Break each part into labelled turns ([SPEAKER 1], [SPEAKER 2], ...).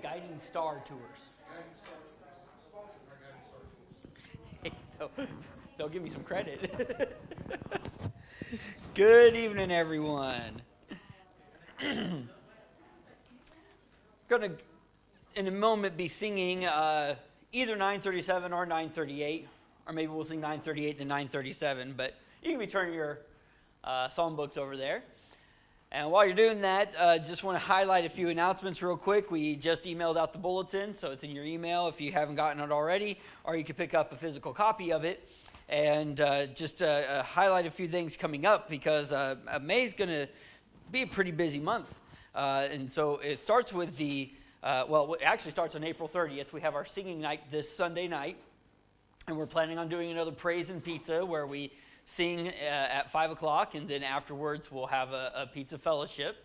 [SPEAKER 1] Guiding Star Tours.
[SPEAKER 2] Sponsored by Guiding Star Tours.
[SPEAKER 1] They'll give me some credit. Good evening, everyone. Going to, in a moment, be singing either 937 or 938, or maybe we'll sing 938 then 937, but you can be turning your psalm books over there. And while you're doing that, just want to highlight a few announcements real quick. We just emailed out the bulletin, so it's in your email if you haven't gotten it already, or you can pick up a physical copy of it. And just highlight a few things coming up, because May is going to be a pretty busy month. And so it starts with it actually starts on April 30th. We have our singing night this Sunday night, and we're planning on doing another Praise and Pizza where we sing at 5 o'clock, and then afterwards we'll have a pizza fellowship.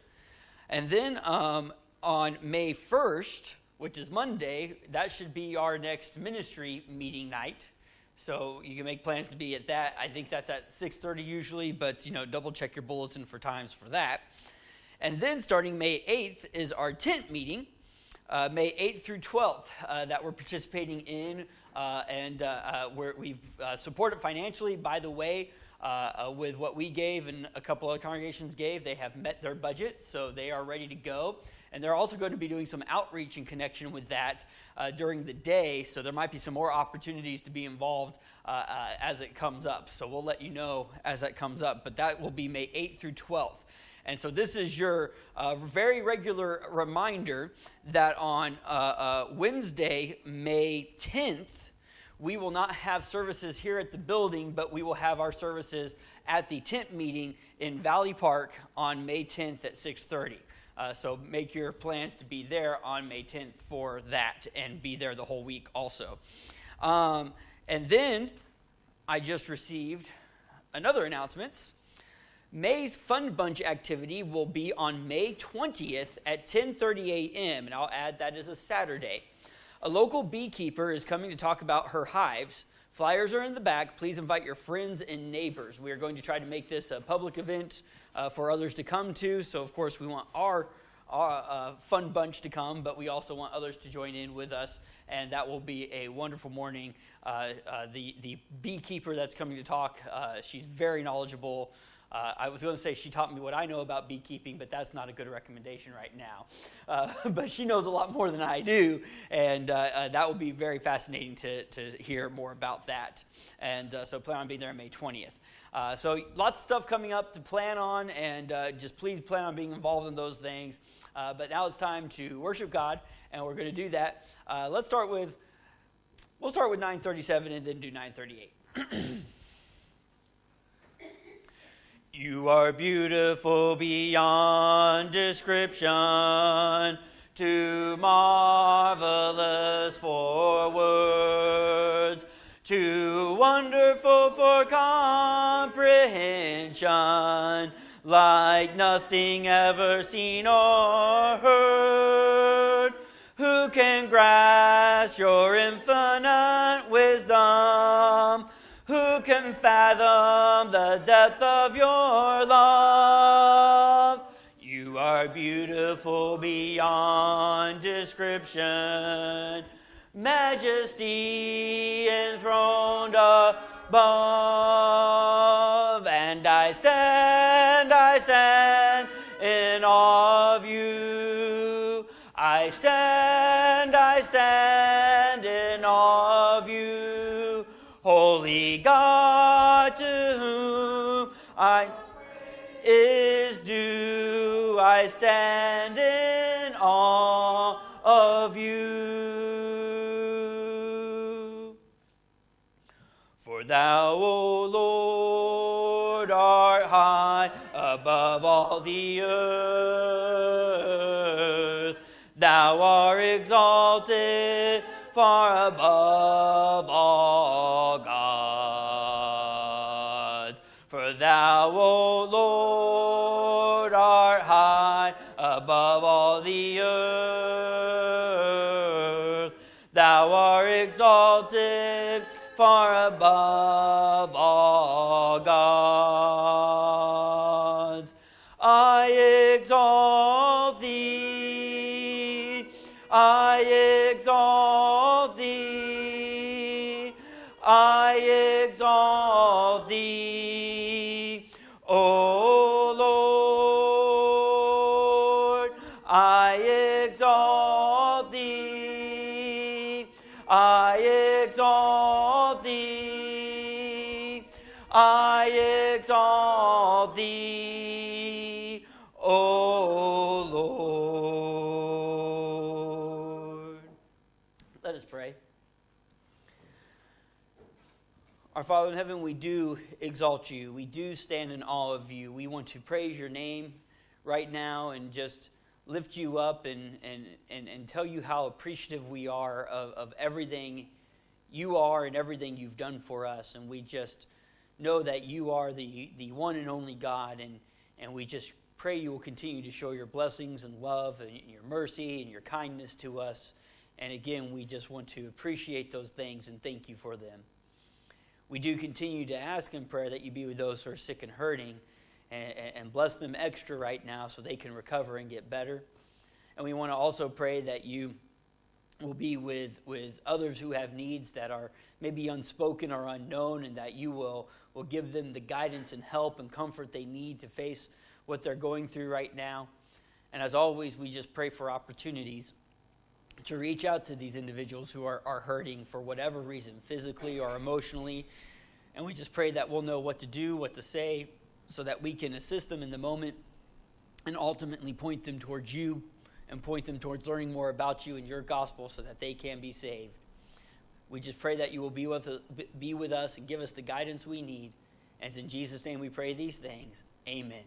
[SPEAKER 1] And then on May 1st, which is Monday, that should be our next ministry meeting night. So you can make plans to be at that. I think that's at 6:30 usually, but double check your bulletin for times for that. And then starting May 8th is our tent meeting, May 8th through 12th, that we're participating in, and we've supported financially. By the way, with what we gave and a couple of congregations gave, they have met their budget, so they are ready to go. And they're also going to be doing some outreach in connection with that during the day, so there might be some more opportunities to be involved as it comes up. So we'll let you know as that comes up, but that will be May 8th through 12th. And so this is your very regular reminder that on Wednesday, May 10th, we will not have services here at the building, but we will have our services at the tent meeting in Valley Park on May 10th at 6:30. So make your plans to be there on May 10th for that, and be there the whole week also. And then I just received another announcement. May's Fun Bunch activity will be on May 20th at 10:30 a.m., and I'll add that is a Saturday. A local beekeeper is coming to talk about her hives. Flyers are in the back. Please invite your friends and neighbors. We are going to try to make this a public event for others to come to. So, of course, we want our fun bunch to come, but we also want others to join in with us, and that will be a wonderful morning. The beekeeper that's coming to talk, she's very knowledgeable. I was going to say she taught me what I know about beekeeping, but that's not a good recommendation right now. But she knows a lot more than I do, and that will be very fascinating to hear more about that. And so plan on being there on May 20th. So lots of stuff coming up to plan on, and just please plan on being involved in those things. But now it's time to worship God, and we're going to do that. We'll start with 937 and then do 938. You are beautiful beyond description, too marvelous for words, too wonderful for comprehension, like nothing ever seen or heard. Who can grasp your infinite wisdom? Who can fathom the depth of your love? You are beautiful beyond description, majesty enthroned above. And I stand in awe of you. I stand in awe of you. Holy God, to whom is due, I stand in awe of you. For thou, O Lord, art high above all the earth. Thou art exalted far above all gods. For thou, O Lord, art high above all the earth. Thou art exalted far above all gods. I exalt thee, I exalt thee. I exalt thee, O Lord. I exalt thee. I exalt thee. I exalt thee, O Lord. Let us pray. Our Father in heaven, we do exalt you. We do stand in awe of you. We want to praise your name right now and just lift you up and tell you how appreciative we are of everything you are and everything you've done for us. And we just know that you are the one and only God. And we just pray you will continue to show your blessings and love and your mercy and your kindness to us. And again, we just want to appreciate those things and thank you for them. We do continue to ask in prayer that you be with those who are sick and hurting and bless them extra right now so they can recover and get better. And we want to also pray that you will be with others who have needs that are maybe unspoken or unknown, and that you will give them the guidance and help and comfort they need to face what they're going through right now. And as always, we just pray for opportunities to reach out to these individuals who are hurting for whatever reason, physically or emotionally. And we just pray that we'll know what to do, what to say, so that we can assist them in the moment and ultimately point them towards you and point them towards learning more about you and your gospel so that they can be saved. We just pray that you will be with us and give us the guidance we need. And it's in Jesus' name we pray these things. Amen.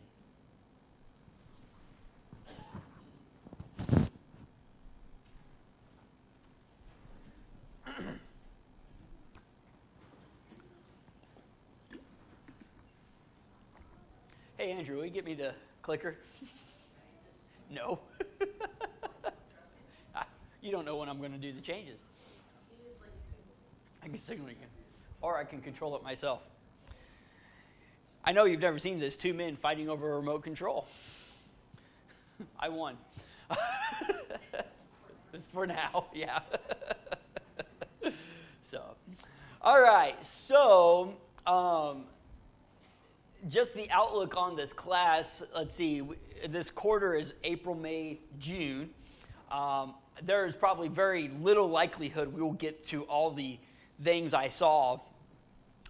[SPEAKER 1] Hey, Andrew, will you get me the clicker? No. You don't know when I'm going to do the changes. I can signal you. Or I can control it myself. I know you've never seen this, 2 men fighting over a remote control. I won. For now, yeah. So, all right. So, just the outlook on this class, let's see, this quarter is April, May, June. There is probably very little likelihood we will get to all the things I saw,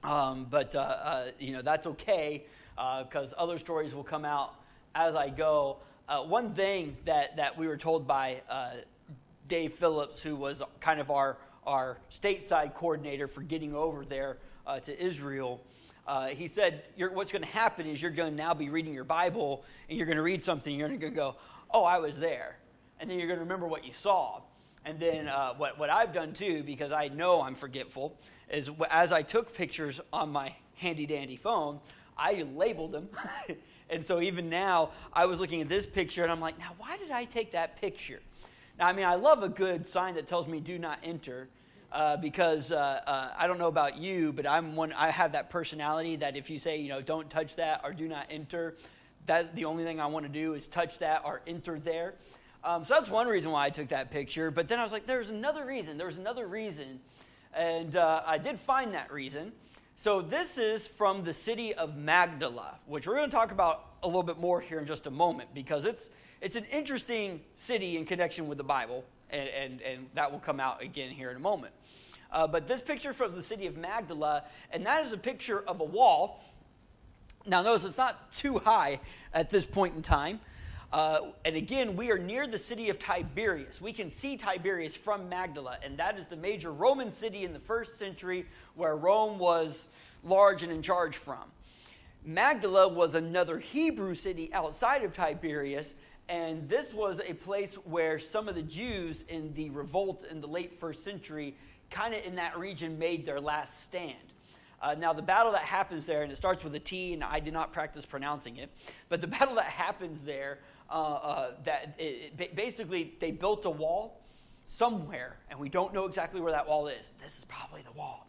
[SPEAKER 1] but that's okay, because other stories will come out as I go. One thing that we were told by Dave Phillips, who was kind of our stateside coordinator for getting over there to Israel, he said, what's going to happen is you're going to now be reading your Bible, and you're going to read something, and you're going to go, oh, I was there. And then you're going to remember what you saw. And then what I've done, too, because I know I'm forgetful, is as I took pictures on my handy-dandy phone, I labeled them. And so even now, I was looking at this picture, and I'm like, now, why did I take that picture? Now, I mean, I love a good sign that tells me do not enter. Because I don't know about you, but I have that personality that if you say, don't touch that or do not enter, that's the only thing I want to do is touch that or enter there. So that's one reason why I took that picture. But then I was like, there was another reason. And I did find that reason. So this is from the city of Magdala, which we're going to talk about a little bit more here in just a moment, because it's an interesting city in connection with the Bible. And that will come out again here in a moment. But this picture from the city of Magdala, and that is a picture of a wall. Now notice it's not too high at this point in time. And again, we are near the city of Tiberias. We can see Tiberias from Magdala, and that is the major Roman city in the first century where Rome was large and in charge from. Magdala was another Hebrew city outside of Tiberias, and this was a place where some of the Jews in the revolt in the late first century, kind of in that region, made their last stand. Now, the battle that happens there, and it starts with a T, and I did not practice pronouncing it, but the battle that happens there, basically they built a wall somewhere, and we don't know exactly where that wall is. This is probably the wall.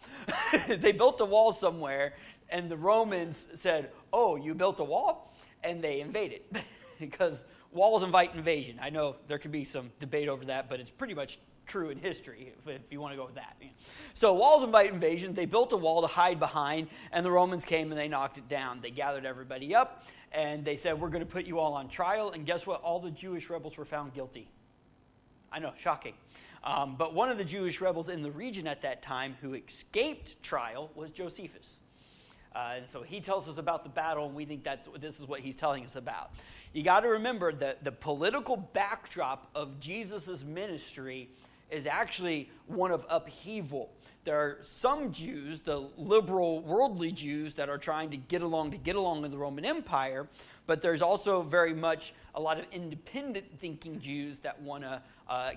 [SPEAKER 1] They built a wall somewhere, and the Romans said, oh, you built a wall? And they invaded. Because walls invite invasion. I know there could be some debate over that, but it's pretty much true in history, if you want to go with that. So walls invite invasion. They built a wall to hide behind, and the Romans came and they knocked it down. They gathered everybody up, and they said, we're going to put you all on trial. And guess what? All the Jewish rebels were found guilty. I know, shocking. But one of the Jewish rebels in the region at that time who escaped trial was Josephus. And so he tells us about the battle, and we think this is what he's telling us about. You got to remember that the political backdrop of Jesus' ministry is actually one of upheaval. There are some Jews, the liberal, worldly Jews, that are trying to get along in the Roman Empire, but there's also very much a lot of independent thinking Jews that want to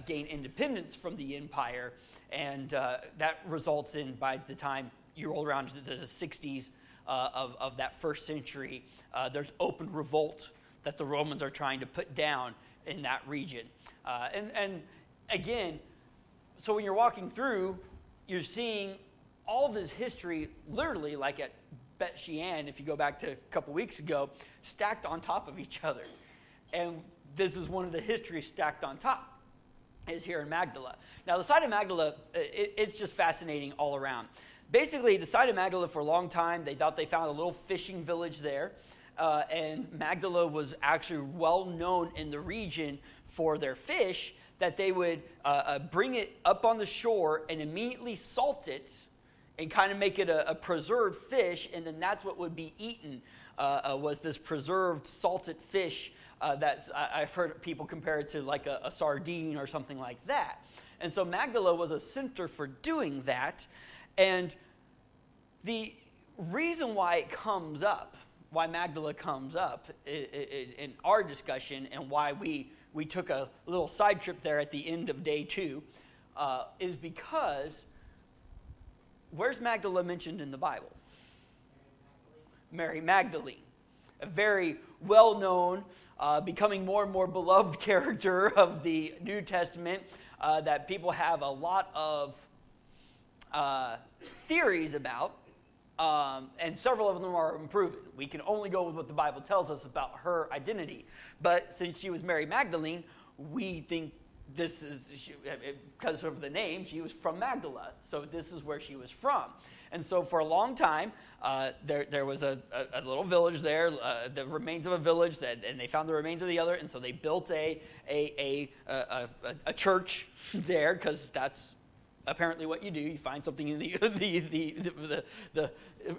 [SPEAKER 1] gain independence from the empire, and that results in, by the time you roll around to the 60s of that first century, there's open revolt that the Romans are trying to put down in that region. And again, so when you're walking through, you're seeing all this history, literally like at Bet Shean, if you go back to a couple weeks ago, stacked on top of each other. And this is one of the histories stacked on top, is here in Magdala. Now, the site of Magdala, it's just fascinating all around. Basically, the site of Magdala, for a long time, they thought they found a little fishing village there. And Magdala was actually well known in the region for their fish, that they would bring it up on the shore and immediately salt it and kind of make it a preserved fish, and then that's what would be eaten, was this preserved salted fish I've heard people compare it to like a sardine or something like that. And so Magdala was a center for doing that, and the reason why it comes up, why Magdala comes up in our discussion, and why we took a little side trip there at the end of day 2, is because where's Magdala mentioned in the Bible? Mary Magdalene, a very well-known, becoming more and more beloved character of the New Testament that people have a lot of theories about, and several of them are unproven. We can only go with what the Bible tells us about her identity. But since she was Mary Magdalene, we think this is, because of the name, she was from Magdala. So this is where she was from. And so for a long time, there was a little village there, the remains of a village, and they found the remains of the other, and so they built a church there, because that's apparently what you do. You find something in the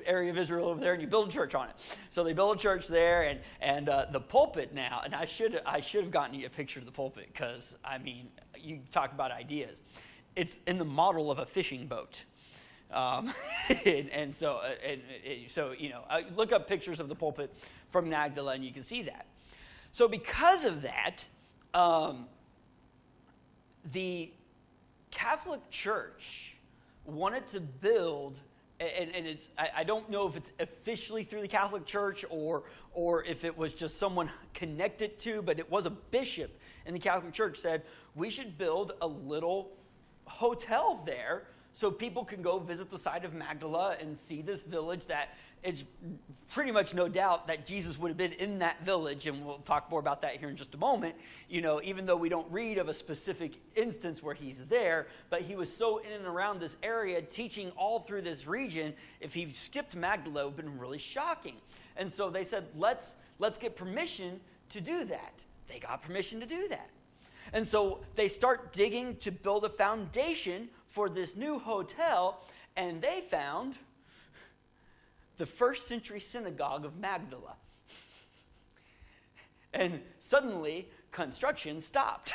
[SPEAKER 1] area of Israel over there, and you build a church on it. So they built a church there, and the pulpit now, and I should have gotten you a picture of the pulpit, because, I mean, you talk about ideas. It's in the model of a fishing boat. And so you know, look up pictures of the pulpit from Magdala, and you can see that. So because of that, the Catholic Church wanted to build, and it's, I don't know if it's officially through the Catholic Church or if it was just someone connected to, but it was a bishop in the Catholic Church said, we should build a little hotel there so people can go visit the site of Magdala and see this village that it's pretty much no doubt that Jesus would have been in that village, and we'll talk more about that here in just a moment. You know, even though we don't read of a specific instance where he's there, but he was so in and around this area, teaching all through this region. If he skipped Magdala, it would have been really shocking. And so they said, let's get permission to do that. They got permission to do that. And so they start digging to build a foundation for this new hotel, and they found the first century synagogue of Magdala. And suddenly, construction stopped.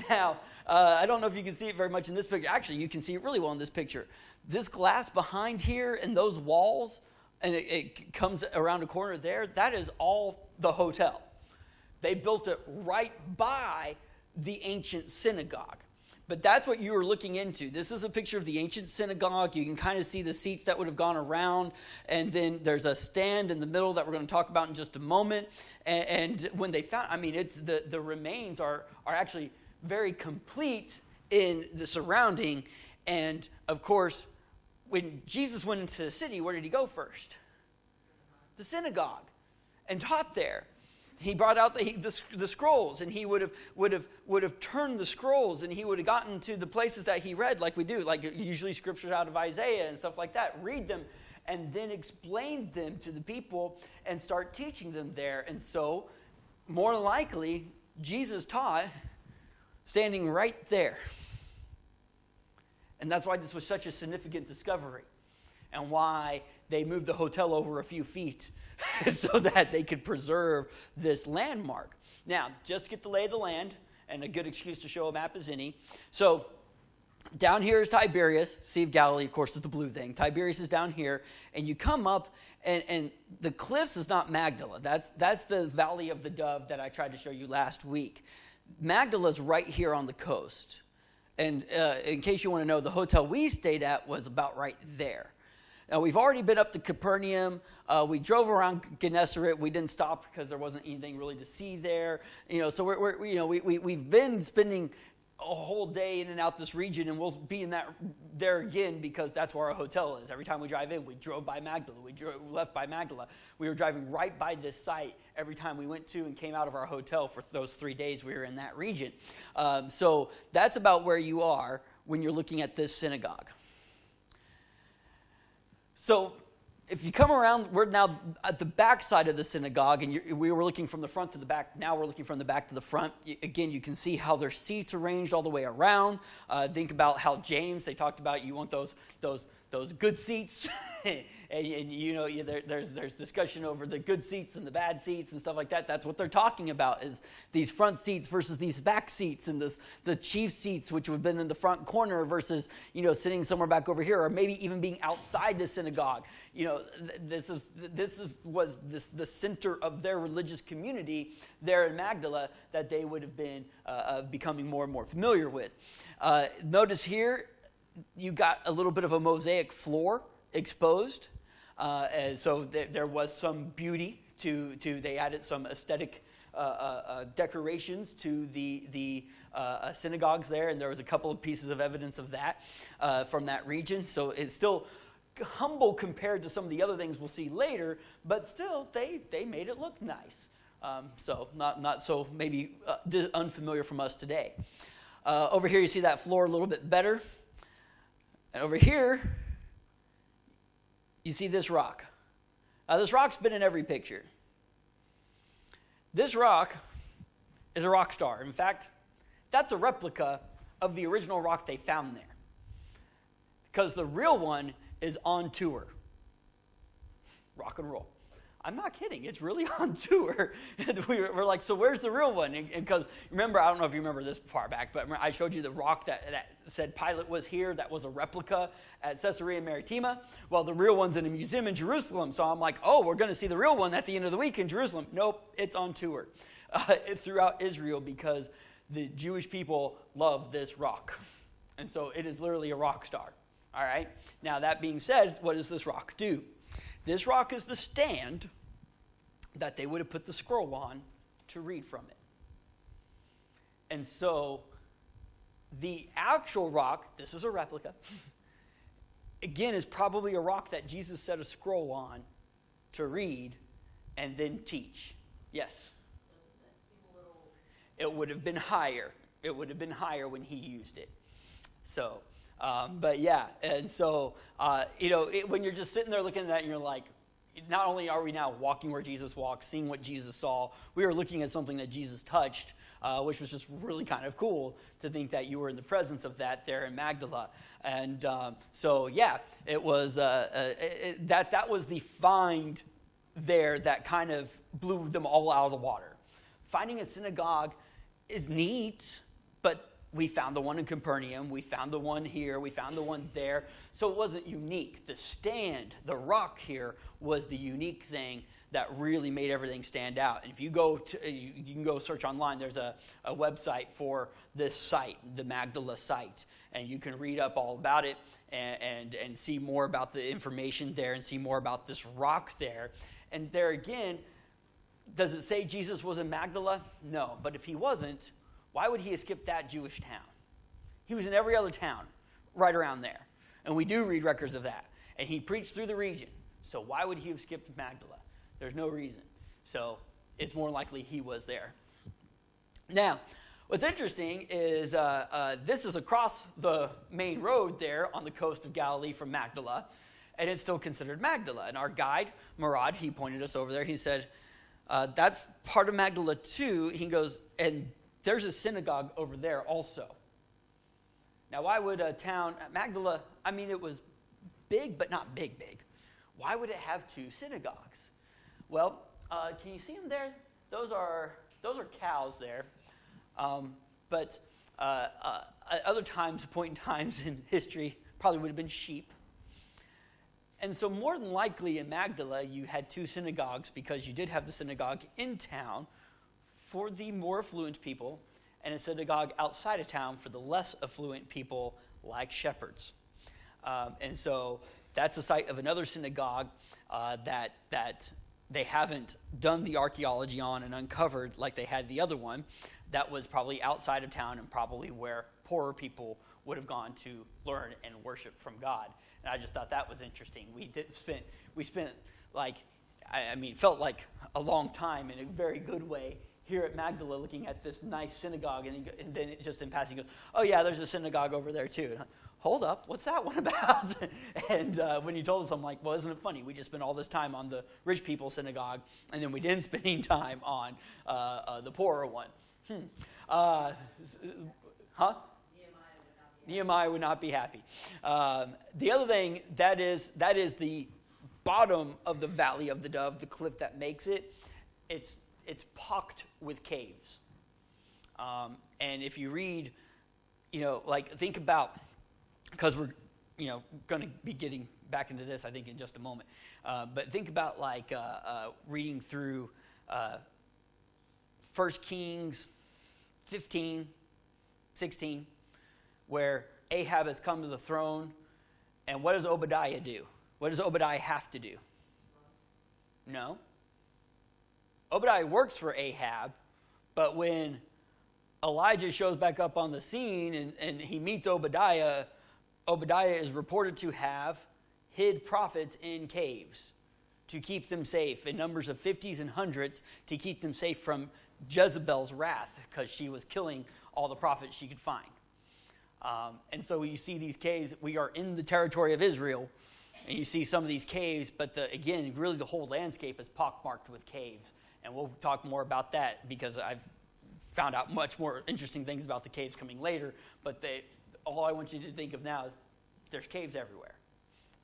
[SPEAKER 1] Now, I don't know if you can see it very much in this picture. Actually, you can see it really well in this picture. This glass behind here and those walls, and it comes around a corner there, that is all the hotel. They built it right by the ancient synagogue. But that's what you were looking into. This is a picture of the ancient synagogue. You can kind of see the seats that would have gone around. And then there's a stand in the middle that we're going to talk about in just a moment. And when they found, I mean, it's the remains are actually very complete in the surrounding. And, of course, when Jesus went into the city, where did he go first? The synagogue. And taught there. he brought out the scrolls, and he would have turned the scrolls, and he would have gotten to the places that he read, like we do, like usually scriptures out of Isaiah and stuff like that. Read them, and then explain them to the people, and start teaching them there. And so, more than likely, Jesus taught standing right there. And that's why this was such a significant discovery, and why they moved the hotel over a few feet so that they could preserve this landmark. Now, just to get the lay of the land, and a good excuse to show a map is any. So, down here is Tiberias. Sea of Galilee, of course, is the blue thing. Tiberias is down here, and you come up, and the cliffs is not Magdala. That's the Valley of the Dove that I tried to show you last week. Magdala's right here on the coast. And in case you want to know, the hotel we stayed at was about right there. Now, we've already been up to Capernaum. We drove around Gennesaret. We didn't stop because there wasn't anything really to see there. So we've been spending a whole day in and out this region, and we'll be there again because that's where our hotel is. Every time we drive in, we drove by Magdala. We left by Magdala. We were driving right by this site every time we went to and came out of our hotel for those 3 days we were in that region. So that's about where you are when you're looking at this synagogue. So if you come around, we're now at the back side of the synagogue, and we were looking from the front to the back. Now we're looking from the back to the front. Again, you can see how their seats arranged all the way around. Think about how James, they talked about you want those good seats. and there's discussion over the good seats and the bad seats and stuff like that. That's what they're talking about, is these front seats versus these back seats, and the chief seats, which would have been in the front corner, versus sitting somewhere back over here, or maybe even being outside the synagogue. This was the center of their religious community there in Magdala that they would have been becoming more and more familiar with. Notice here, you got a little bit of a mosaic floor exposed, and so there was some beauty to they added some aesthetic decorations to the synagogues there, and there was a couple of pieces of evidence of that from that region. So it's still humble compared to some of the other things we'll see later, but still they made it look nice. So not so maybe unfamiliar from us today. Over here you see that floor a little bit better. And over here, you see this rock. This rock's been in every picture. This rock is a rock star. In fact, that's a replica of the original rock they found there, because the real one is on tour. Rock and roll. I'm not kidding. It's really on tour. And we're like, so where's the real one? And because remember, I don't know if you remember this far back, but I showed you the rock that said Pilate was here. That was a replica at Caesarea Maritima. Well, the real one's in a museum in Jerusalem. So I'm like, oh, we're going to see the real one at the end of the week in Jerusalem. Nope, it's on tour throughout Israel, because the Jewish people love this rock. And so it is literally a rock star. All right. Now, that being said, what does this rock do? This rock is the stand that they would have put the scroll on to read from it. And so the actual rock, this is a replica, again, is probably a rock that Jesus set a scroll on to read and then teach. Yes?
[SPEAKER 3] Doesn't that seem a little...
[SPEAKER 1] It would have been higher. It would have been higher when he used it. So... but yeah, and so, when you're just sitting there looking at that and you're like, not only are we now walking where Jesus walked, seeing what Jesus saw, we are looking at something that Jesus touched, which was just really kind of cool to think that you were in the presence of that there in Magdala. And so, yeah, it was, that was the find there that kind of blew them all out of the water. Finding a synagogue is neat, but we found the one in Capernaum, we found the one here, we found the one there. So it wasn't unique. The stand, the rock here, was the unique thing that really made everything stand out. And if you go you can go search online, there's a website for this site, the Magdala site, and you can read up all about it and see more about the information there and see more about this rock there. And there again, does it say Jesus was in Magdala? No, but if he wasn't, why would he have skipped that Jewish town? He was in every other town right around there. And we do read records of that. And he preached through the region. So why would he have skipped Magdala? There's no reason. So it's more likely he was there. Now, what's interesting is this is across the main road there on the coast of Galilee from Magdala, and it's still considered Magdala. And our guide, Murad, he pointed us over there. He said, that's part of Magdala too. He goes, and there's a synagogue over there also. Now, why would a town, Magdala, I mean, it was big, but not big. Why would it have two synagogues? Well, can you see them there? Those are cows there. But at other times, point in times in history, probably would have been sheep. And so more than likely in Magdala, you had two synagogues because you did have the synagogue in town for the more affluent people and a synagogue outside of town for the less affluent people like shepherds. And so that's the site of another synagogue that they haven't done the archaeology on and uncovered like they had the other one. That was probably outside of town and probably where poorer people would have gone to learn and worship from God. And I just thought that was interesting. We spent like, I mean, felt like a long time in a very good way here at Magdala looking at this nice synagogue. And then it just in passing goes, oh yeah, there's a synagogue over there too. And hold up, what's that one about? And when he told us, I'm like, well, isn't it funny? We just spent all this time on the rich people's synagogue, and then we didn't spend any time on the poorer one. Huh? Nehemiah would not be happy. The other thing, that is the bottom of the Valley of the Dove, the cliff that makes it. It's pocked with caves. And if you read, like think about, because we're, going to be getting back into this, I think, in just a moment. But think about like reading through 1 Kings 15, 16, where Ahab has come to the throne, and what does Obadiah do? What does Obadiah have to do? No. Obadiah works for Ahab, but when Elijah shows back up on the scene and he meets Obadiah, Obadiah is reported to have hid prophets in caves to keep them safe, in numbers of 50s and 100s, to keep them safe from Jezebel's wrath, because she was killing all the prophets she could find. And so you see these caves. We are in the territory of Israel, and you see some of these caves, but again, really the whole landscape is pockmarked with caves. And we'll talk more about that because I've found out much more interesting things about the caves coming later. But all I want you to think of now is there's caves everywhere.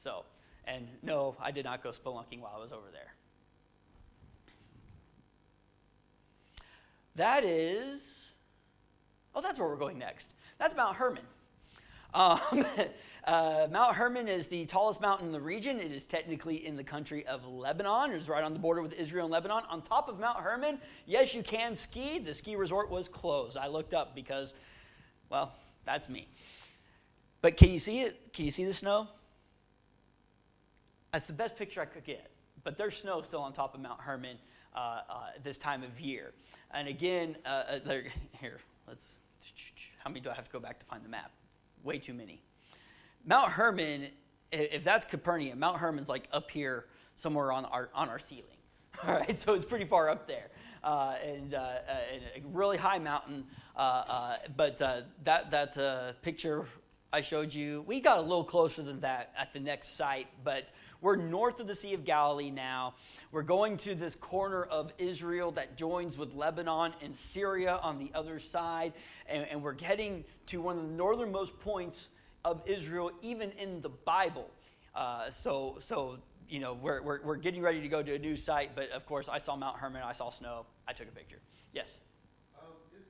[SPEAKER 1] So, and no, I did not go spelunking while I was over there. That's where we're going next. That's Mount Hermon. Mount Hermon is the tallest mountain in the region. It is technically in the country of Lebanon. It is right on the border with Israel and Lebanon. On top of Mount Hermon, yes, you can ski. The ski resort was closed. I looked up because, well, that's me. But can you see it? Can you see the snow? That's the best picture I could get. But there's snow still on top of Mount Hermon this time of year. And again, here, let's... How many do I have to go back to find the map? Way too many. Mount Hermon, if that's Capernaum, Mount Hermon's like up here somewhere on our ceiling. All right, so it's pretty far up there, and a really high mountain. But that picture I showed you, we got a little closer than that at the next site, but we're north of the Sea of Galilee now. We're going to this corner of Israel that joins with Lebanon and Syria on the other side, and we're heading to one of the northernmost points of Israel, even in the Bible. So we're getting ready to go to a new site, but of course I saw Mount Hermon, I saw snow, I took a picture. Yes?
[SPEAKER 2] Isn't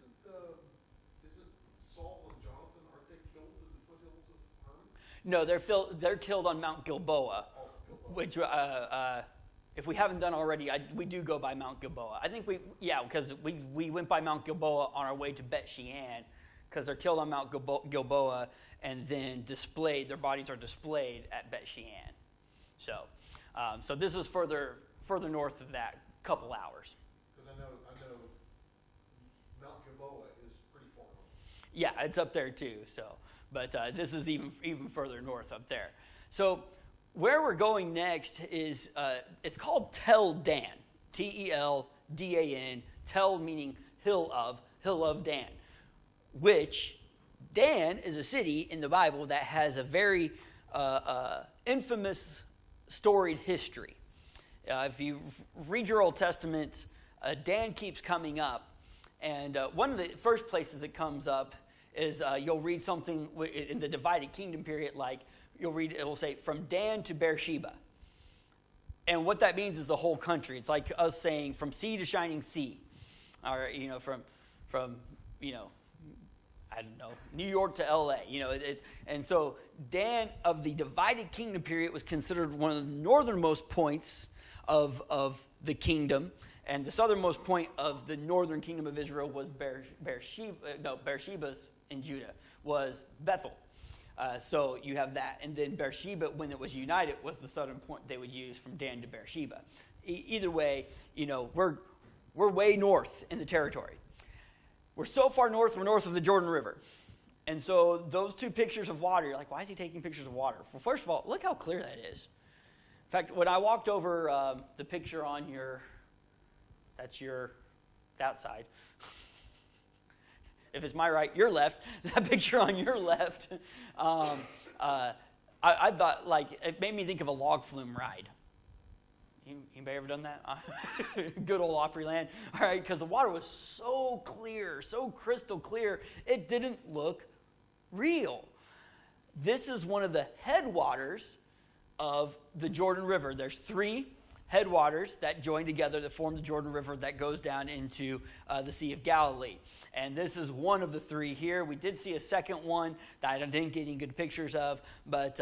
[SPEAKER 2] Saul and Jonathan, aren't they killed in the foothills of Hermon?
[SPEAKER 1] No, they're killed on Mount Gilboa. Which, if we haven't done already, we do go by Mount Gilboa. I think because we went by Mount Gilboa on our way to Bet Shean, because they're killed on Mount Gilboa and then displayed. Their bodies are displayed at Bet Shean. So this is further north of that, couple hours.
[SPEAKER 2] Because I know Mount Gilboa is pretty far.
[SPEAKER 1] Yeah, it's up there too. So, but this is even further north up there. So. Where we're going next is, it's called Tel Dan, Teldan. D-A-N, Tel meaning hill of Dan, which Dan is a city in the Bible that has a very infamous storied history. If you read your Old Testament, Dan keeps coming up, and one of the first places it comes up is you'll read something in the divided kingdom period, like you'll read, it will say, from Dan to Beersheba. And what that means is the whole country. It's like us saying from sea to shining sea, or from I don't know, New York to L.A. And so Dan of the divided kingdom period was considered one of the northernmost points of the kingdom, and the southernmost point of the northern kingdom of Israel was Beersheba's in Judah was Bethel. So you have that, and then Beersheba, when it was united, was the southern point they would use from Dan to Beersheba. Either way, we're way north in the territory. We're so far north, we're north of the Jordan River. And so those two pictures of water, you're like, why is he taking pictures of water? Well, first of all, look how clear that is. In fact, when I walked over the picture on that side. If it's my right, your left, that picture on your left, I thought, like, it made me think of a log flume ride. Anybody ever done that? Good old Opryland. All right, because the water was so clear, so crystal clear, it didn't look real. This is one of the headwaters of the Jordan River. There's 3 headwaters that join together that form the Jordan River that goes down into the Sea of Galilee. And this is one of the 3 here. We did see a second one that I didn't get any good pictures of, but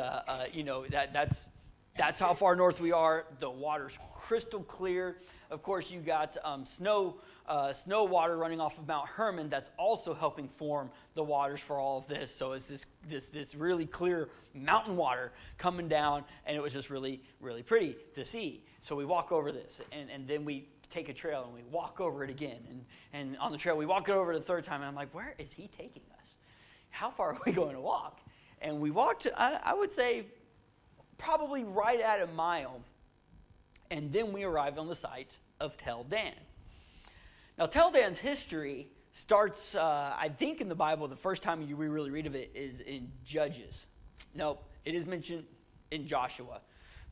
[SPEAKER 1] that's how far north we are. The water's crystal clear. Of course, you got snow water running off of Mount Hermon that's also helping form the waters for all of this. So it's this really clear mountain water coming down, and it was just really, really pretty to see. So we walk over this, and then we take a trail, and we walk over it again. And on the trail, we walk it over the 3rd time, and I'm like, where is he taking us? How far are we going to walk? And we walked, I would say, probably right at a mile, and then we arrived on the site of Tel Dan. Now, Tel Dan's history starts, I think in the Bible, the first time we really read of it is in Judges. No, it is mentioned in Joshua,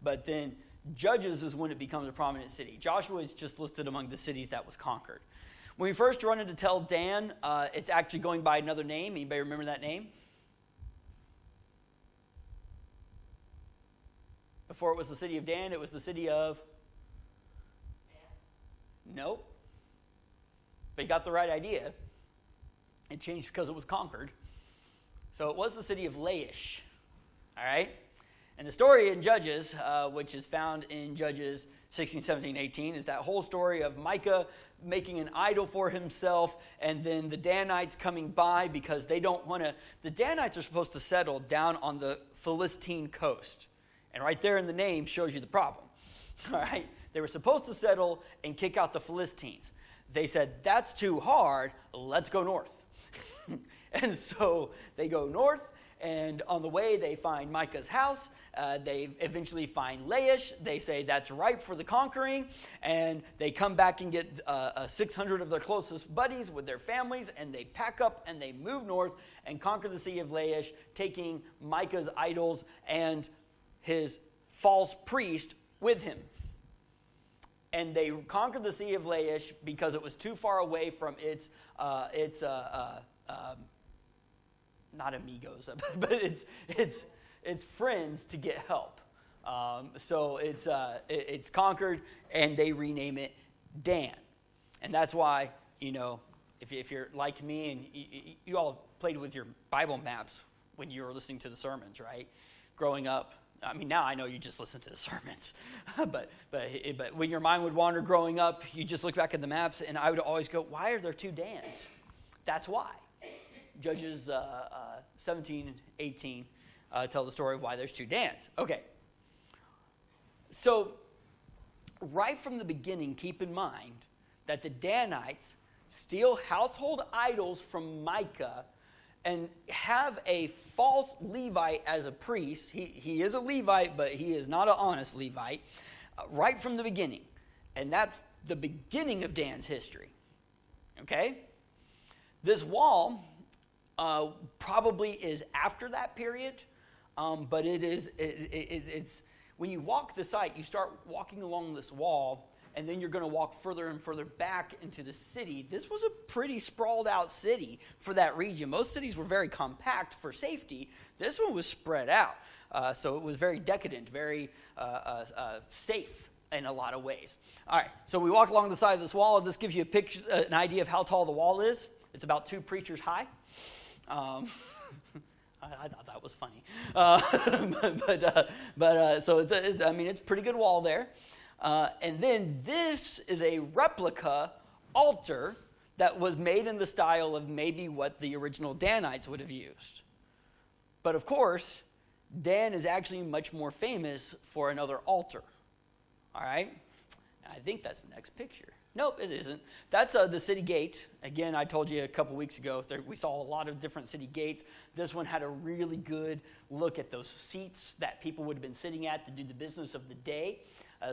[SPEAKER 1] but then Judges is when it becomes a prominent city. Joshua is just listed among the cities that was conquered. When we first run into Tel Dan, it's actually going by another name. Anybody remember that name? Before it was the city of Dan, it was the city of? Nope. But you got the right idea. It changed because it was conquered. So it was the city of Laish. All right? And the story in Judges, which is found in Judges 16, 17, 18, is that whole story of Micah making an idol for himself, and then the Danites coming by because they don't want to. The Danites are supposed to settle down on the Philistine coast. And right there in the name shows you the problem. All right? They were supposed to settle and kick out the Philistines. They said, that's too hard. Let's go north. And so they go north, and on the way they find Micah's house. They eventually find Laish. They say that's ripe for the conquering. And they come back and get 600 of their closest buddies with their families, and they pack up and they move north and conquer the city of Laish, taking Micah's idols and his false priest with him. And they conquered the city of Laish because it was too far away from its not amigos, but its friends to get help. So it's conquered, and they rename it Dan. And that's why, if you're like me and you all played with your Bible maps when you were listening to the sermons, right? Growing up. I mean, now I know you just listen to the sermons, but when your mind would wander growing up, you just look back at the maps, and I would always go, why are there 2 Dans? That's why. Judges 17 and 18 tell the story of why there's 2 Dans. Okay. So, right from the beginning, keep in mind that the Danites steal household idols from Micah and have a false Levite as a priest. He is a Levite, but he is not an honest Levite, right from the beginning. And that's the beginning of Dan's history. Okay? This wall probably is after that period, but it's when you walk the site, you start walking along this wall, and then you're going to walk further and further back into the city. This was a pretty sprawled out city for that region. Most cities were very compact for safety. This one was spread out. So it was very decadent, very safe in a lot of ways. All right, so we walked along the side of this wall. This gives you a picture, an idea of how tall the wall is. It's about 2 preachers high. I thought that was funny. So it's a pretty good wall there. And then this is a replica altar that was made in the style of maybe what the original Danites would have used. But of course, Dan is actually much more famous for another altar. All right? I think that's the next picture. Nope, it isn't. That's the city gate. Again, I told you a couple weeks ago, we saw a lot of different city gates. This one had a really good look at those seats that people would have been sitting at to do the business of the day.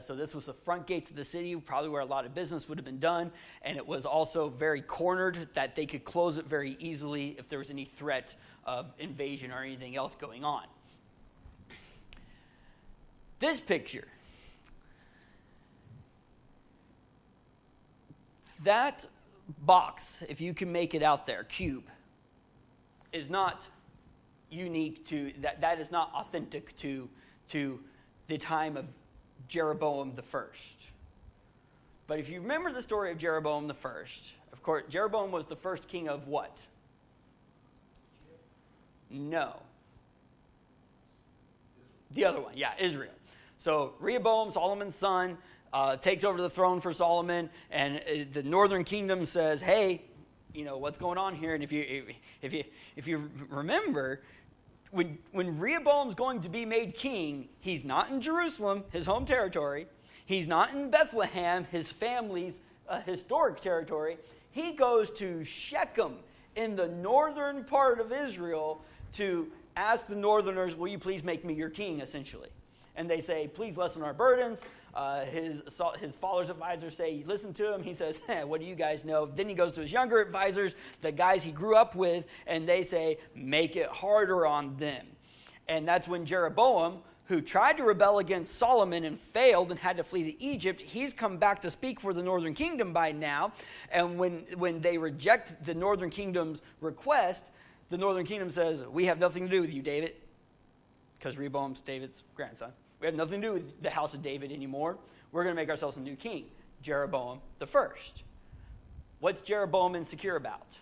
[SPEAKER 1] So this was the front gates of the city, probably where a lot of business would have been done. And it was also very cornered that they could close it very easily if there was any threat of invasion or anything else going on. This picture. That box, if you can make it out there, cube, is not unique to, that is not authentic to the time of Jeroboam the first. But if you remember the story of Jeroboam the first, of course, Jeroboam was the first king of what? No. The other one, yeah, Israel. So Rehoboam, Solomon's son, takes over the throne for Solomon, and the northern kingdom says, "Hey, you know what's going on here?" And if you remember, when Rehoboam's going to be made king, he's not in Jerusalem, his home territory. He's not in Bethlehem, his family's historic territory. He goes to Shechem in the northern part of Israel to ask the northerners, "Will you please make me your king?" essentially. And they say, "Please lessen our burdens." His father's advisors say, "Listen to him." He says, "What do you guys know?" Then he goes to his younger advisors, the guys he grew up with, and they say, "Make it harder on them." And that's when Jeroboam, who tried to rebel against Solomon and failed and had to flee to Egypt, he's come back to speak for the northern kingdom by now. And when they reject the northern kingdom's request, the northern kingdom says, "We have nothing to do with you, David," because Rehoboam's David's grandson. "We have nothing to do with the house of David anymore. We're going to make ourselves a new king, Jeroboam the first." What's Jeroboam insecure about?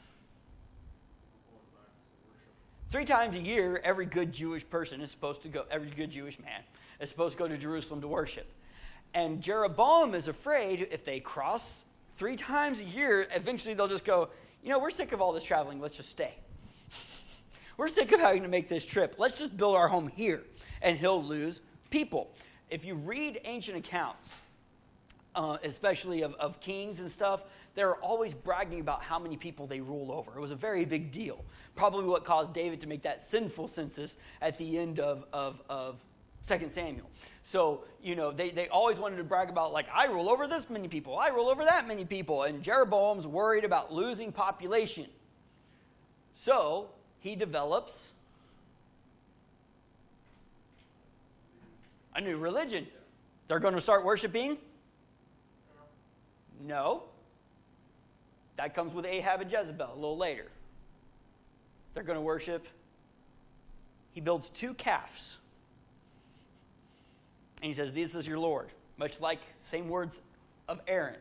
[SPEAKER 1] 3 times a year, every good Jewish person is supposed to go, every good Jewish man is supposed to go to Jerusalem to worship. And Jeroboam is afraid if they cross 3 times a year, eventually they'll just go, "We're sick of all this traveling. Let's just stay. We're sick of having to make this trip. Let's just build our home here." And he'll lose people. If you read ancient accounts, especially of kings and stuff, they're always bragging about how many people they rule over. It was a very big deal. Probably what caused David to make that sinful census at the end of 2 Samuel. So, they always wanted to brag about, like, "I rule over this many people. I rule over that many people." And Jeroboam's worried about losing population. So, he develops a new religion. They're going to start worshiping? No. That comes with Ahab and Jezebel a little later. They're going to worship. He builds 2 calves. And he says, "This is your Lord." Much like same words of Aaron.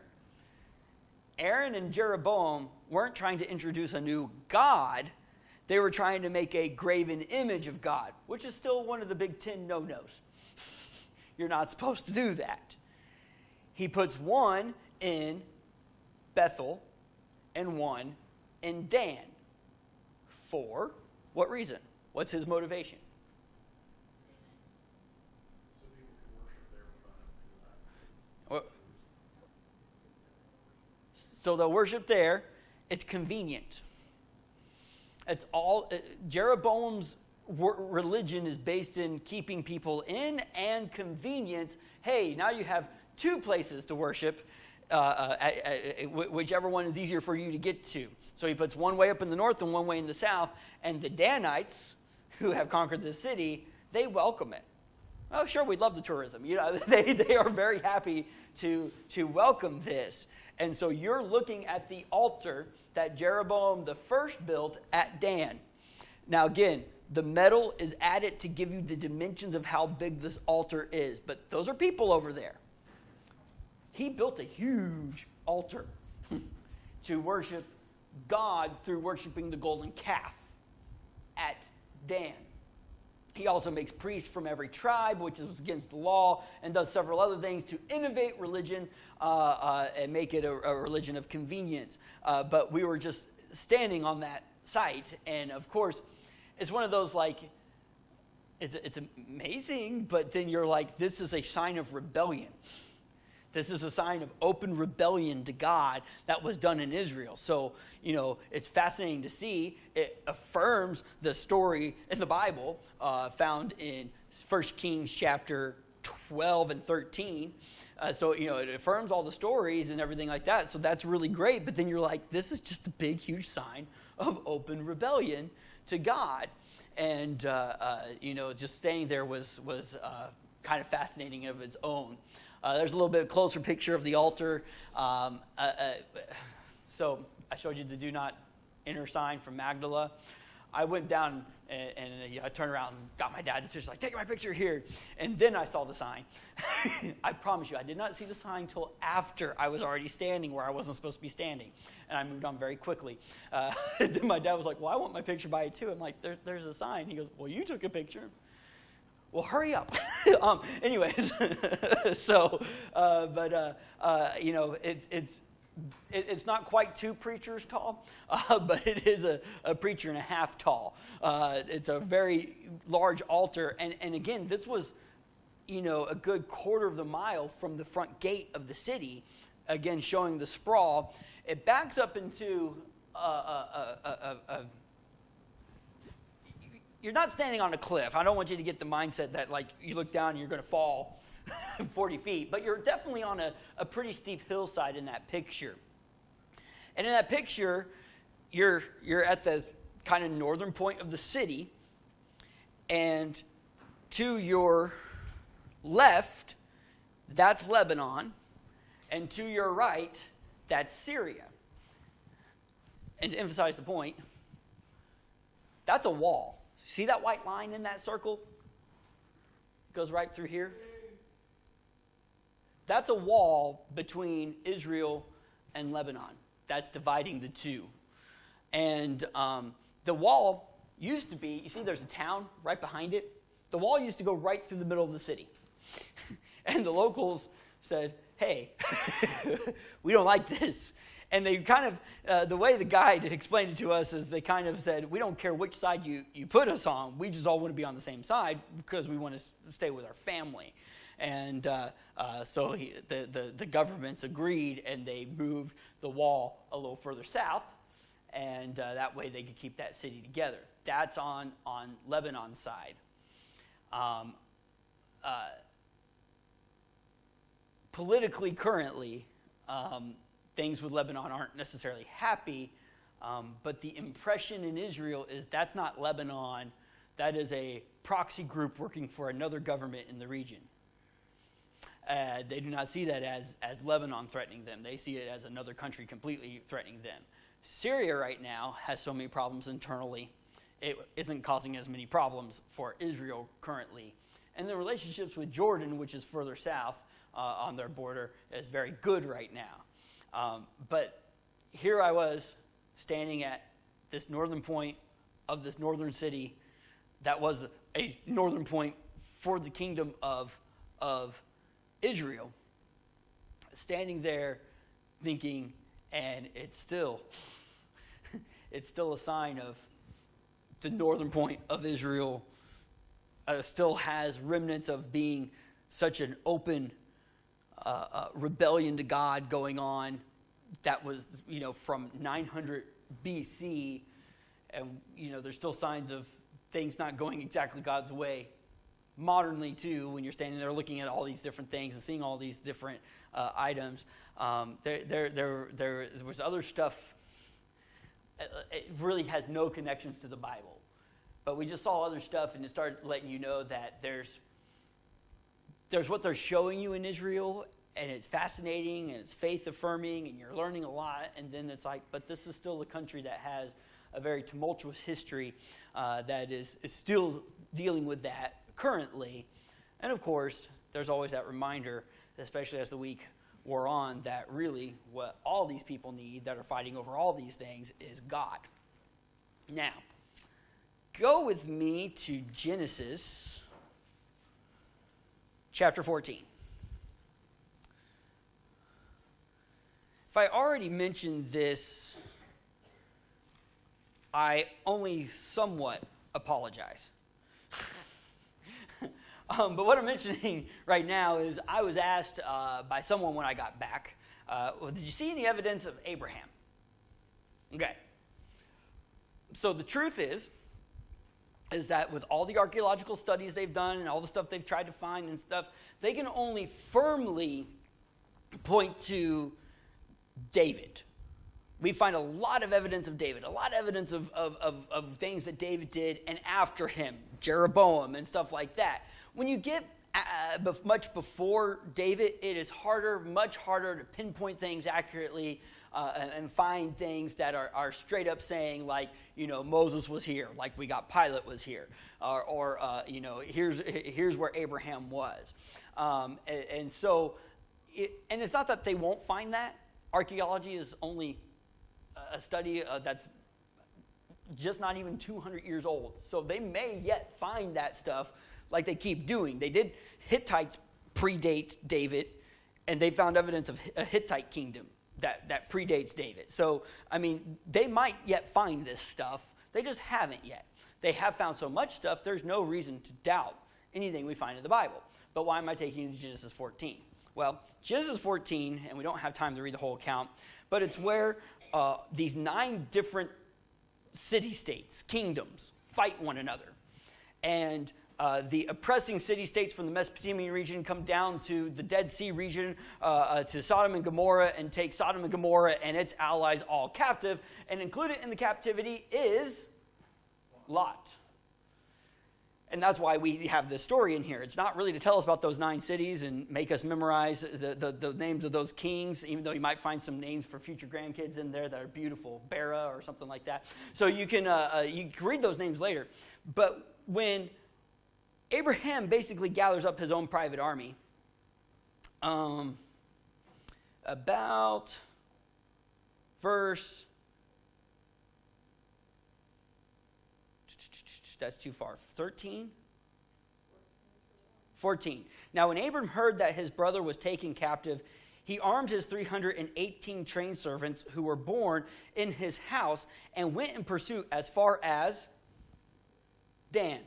[SPEAKER 1] Aaron and Jeroboam weren't trying to introduce a new God. They were trying to make a graven image of God, which is still one of the big 10 no-nos. You're not supposed to do that. He puts one in Bethel and one in Dan. For what reason? What's his motivation?
[SPEAKER 2] So people can worship there without having to do that.
[SPEAKER 1] So they'll worship there. It's convenient. It's all Jeroboam's religion is based in keeping people in and convenience. Hey, now you have 2 places to worship. whichever one is easier for you to get to. So he puts one way up in the north and one way in the south, and the Danites, who have conquered the city, they welcome it. Oh, sure, we'd love the tourism. They are very happy to welcome this. And so you're looking at the altar that Jeroboam the first built at Dan. Now again, the metal is added to give you the dimensions of how big this altar is. But those are people over there. He built a huge altar to worship God through worshiping the golden calf at Dan. He also makes priests from every tribe, which is against the law, and does several other things to innovate religion and make it a religion of convenience. But we were just standing on that site, and of course, it's one of those like, it's amazing, but then you're like, this is a sign of rebellion. This is a sign of open rebellion to God that was done in Israel. So, it's fascinating to see. It affirms the story in the Bible found in 1 Kings chapter 12 and 13. So, it affirms all the stories and everything like that. So that's really great. But then you're like, this is just a big, huge sign of open rebellion to God. And, just standing there was kind of fascinating of its own. There's a little bit closer picture of the altar. So I showed you the do not enter sign from Magdala. I went down and I turned around and got my dad. He's like, take my picture here. And then I saw the sign. I promise you, I did not see the sign until after I was already standing where I wasn't supposed to be standing. And I moved on very quickly. Then my dad was like, well, I want my picture by it too. I'm like, there's a sign. He goes, well, you took a picture. Well, hurry up. Anyways, so, it's not quite 2 preachers tall, but it is a preacher and a half tall. It's a very large altar. And again, this was, a good quarter of the mile from the front gate of the city, again, showing the sprawl. It backs up into you're not standing on a cliff. I don't want you to get the mindset that like you look down and you're going to fall 40 feet, but you're definitely on a pretty steep hillside in that picture. And in that picture, you're at the kind of northern point of the city, and to your left, that's Lebanon, and to your right, that's Syria. And to emphasize the point, that's a wall. See that white line in that circle? It goes right through here. That's a wall between Israel and Lebanon. That's dividing the two. And the wall used to be, you see there's a town right behind it? The wall used to go right through the middle of the city. And the locals said, hey, we don't like this. And they kind of, the way the guide explained it to us is they kind of said, we don't care which side you put us on. We just all want to be on the same side because we want to stay with our family. And so the governments agreed, and they moved the wall a little further south. And that way they could keep that city together. That's on Lebanon's side. Politically, currently, things with Lebanon aren't necessarily happy, but the impression in Israel is that's not Lebanon. That is a proxy group working for another government in the region. They do not see that as Lebanon threatening them. They see it as another country completely threatening them. Syria right now has so many problems internally. It isn't causing as many problems for Israel currently. And the relationships with Jordan, which is further south on their border, is very good right now. But here I was standing at this northern point of this northern city that was a northern point for the kingdom of Israel, standing there thinking, and it's still a sign of the northern point of Israel still has remnants of being such an open rebellion to God going on. That was, from 900 BC, and, there's still signs of things not going exactly God's way modernly too, when you're standing there looking at all these different things and seeing all these different items. There was other stuff. It really has no connections to the Bible, but we just saw other stuff, and it started letting you know that there's what they're showing you in Israel, and it's fascinating and it's faith affirming, and you're learning a lot. And then it's like, but this is still a country that has a very tumultuous history that is still dealing with that currently. And of course, there's always that reminder, especially as the week wore on, that really what all these people need that are fighting over all these things is God. Now, go with me to Genesis chapter 14. If I already mentioned this, I only somewhat apologize. But what I'm mentioning right now is I was asked by someone when I got back, did you see any evidence of Abraham? Okay. So the truth is that with all the archaeological studies they've done and all the stuff they've tried to find and stuff, they can only firmly point to David. We find a lot of evidence of David, a lot of evidence of things that David did and after him, Jeroboam and stuff like that. When you get much before David, it is much harder to pinpoint things accurately and find things that are straight up saying, like, Moses was here, like we got Pilate was here, or here's where Abraham was. And so, and it's not that they won't find that. Archaeology is only a study that's just not even 200 years old. So they may yet find that stuff like they keep doing. They did. Hittites predate David, and they found evidence of a Hittite kingdom that predates David. So, I mean, they might yet find this stuff. They just haven't yet. They have found so much stuff, there's no reason to doubt anything we find in the Bible. But why am I taking you to Genesis 14? Well, Genesis 14, and we don't have time to read the whole account, but it's where these 9 different city-states, kingdoms, fight one another. And the oppressing city-states from the Mesopotamian region come down to the Dead Sea region, to Sodom and Gomorrah, and take Sodom and Gomorrah and its allies all captive. And included in the captivity is Lot. And that's why we have this story in here. It's not really to tell us about those 9 cities and make us memorize the names of those kings, even though you might find some names for future grandkids in there that are beautiful, Bera or something like that. So you can read those names later. But when Abraham basically gathers up his own private army, about verse... That's too far. 13? 14. Now, when Abram heard that his brother was taken captive, he armed his 318 trained servants who were born in his house and went in pursuit as far as Dan.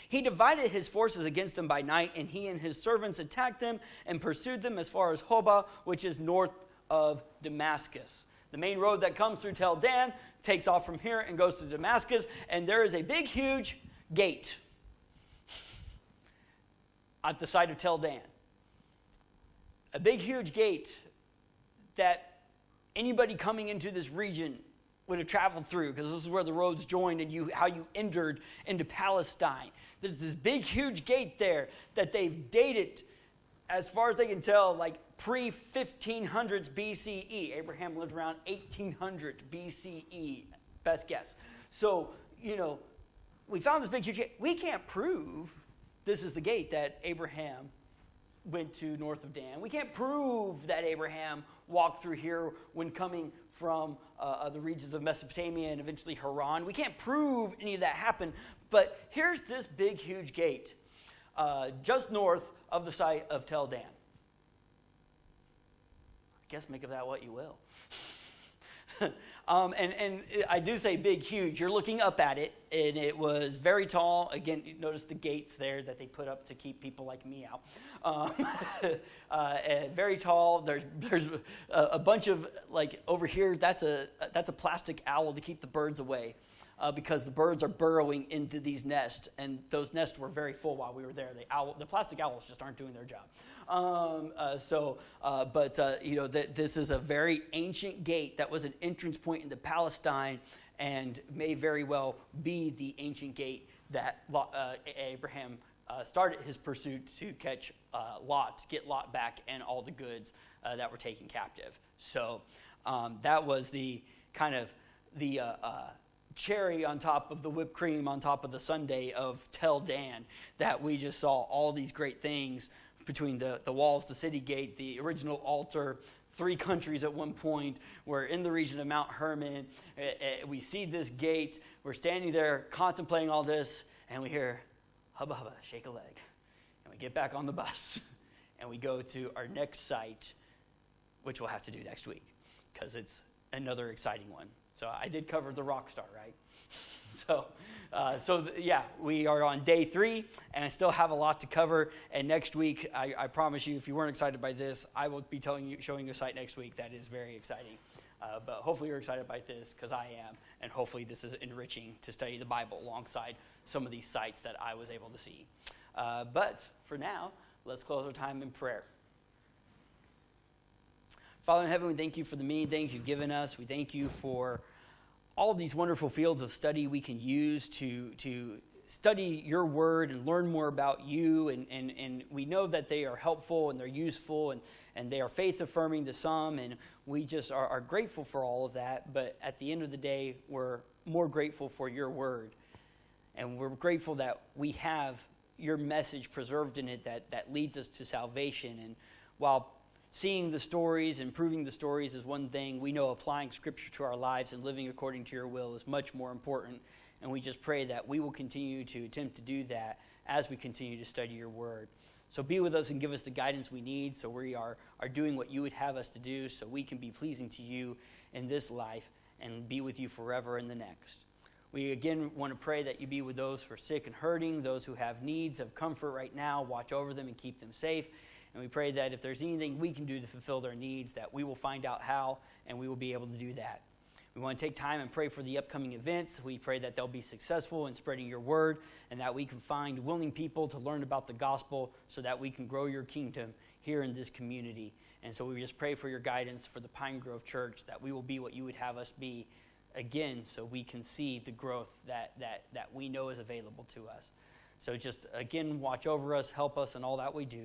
[SPEAKER 1] He divided his forces against them by night, and he and his servants attacked them and pursued them as far as Hobah, which is north of Damascus. The main road that comes through Tel Dan takes off from here and goes to Damascus, and there is a big, huge gate at the site of Tel Dan. A big, huge gate that anybody coming into this region would have traveled through, because this is where the roads joined and how you entered into Palestine. There's this big, huge gate there that they've dated, as far as they can tell, like pre-1500s BCE. Abraham lived around 1800 BCE, best guess. So, we found this big, huge gate. We can't prove this is the gate that Abraham went to north of Dan. We can't prove that Abraham walked through here when coming from the regions of Mesopotamia and eventually Haran. We can't prove any of that happened, but here's this big, huge gate just north of the site of Tel Dan. I guess make of that what you will. And I do say big, huge. You're looking up at it, and it was very tall. Again, you notice the gates there that they put up to keep people like me out. Very tall. There's a bunch of, like, over here, that's a plastic owl to keep the birds away. because the birds are burrowing into these nests, and those nests were very full while we were there. The plastic owls just aren't doing their job. This is a very ancient gate that was an entrance point into Palestine, and may very well be the ancient gate that Abraham started his pursuit to catch Lot, to get Lot back and all the goods that were taken captive. So that was the kind of the cherry on top of the whipped cream on top of the sundae of Tel Dan, that we just saw all these great things between the walls, the city gate, the original altar, 3 countries at one point. We're in the region of Mount Hermon. We see this gate. We're standing there contemplating all this, and we hear, hubba hubba, shake a leg. And we get back on the bus, and we go to our next site, which we'll have to do next week, because it's another exciting one. So I did cover the rock star, right? We are on day 3, and I still have a lot to cover. And next week, I promise you, if you weren't excited by this, I will be showing you a site next week that is very exciting. But hopefully you're excited by this, because I am, and hopefully this is enriching to study the Bible alongside some of these sites that I was able to see. But for now, let's close our time in prayer. Father in heaven, we thank you for the many things you've given us. We thank you for all these wonderful fields of study we can use to study your word and learn more about you. And we know that they are helpful and they're useful and they are faith affirming to some. And we just are grateful for all of that. But at the end of the day, we're more grateful for your word. And we're grateful that we have your message preserved in it that leads us to salvation. And while seeing the stories and proving the stories is one thing, we know applying Scripture to our lives and living according to your will is much more important. And we just pray that we will continue to attempt to do that as we continue to study your word. So be with us and give us the guidance we need, so we are doing what you would have us to do, so we can be pleasing to you in this life and be with you forever in the next. We again want to pray that you be with those who are sick and hurting, those who have needs of comfort right now. Watch over them and keep them safe. And we pray that if there's anything we can do to fulfill their needs, that we will find out how, and we will be able to do that. We want to take time and pray for the upcoming events. We pray that they'll be successful in spreading your word, and that we can find willing people to learn about the gospel so that we can grow your kingdom here in this community. And so we just pray for your guidance for the Pine Grove Church, that we will be what you would have us be again, so we can see the growth that we know is available to us. So just, again, watch over us, help us in all that we do.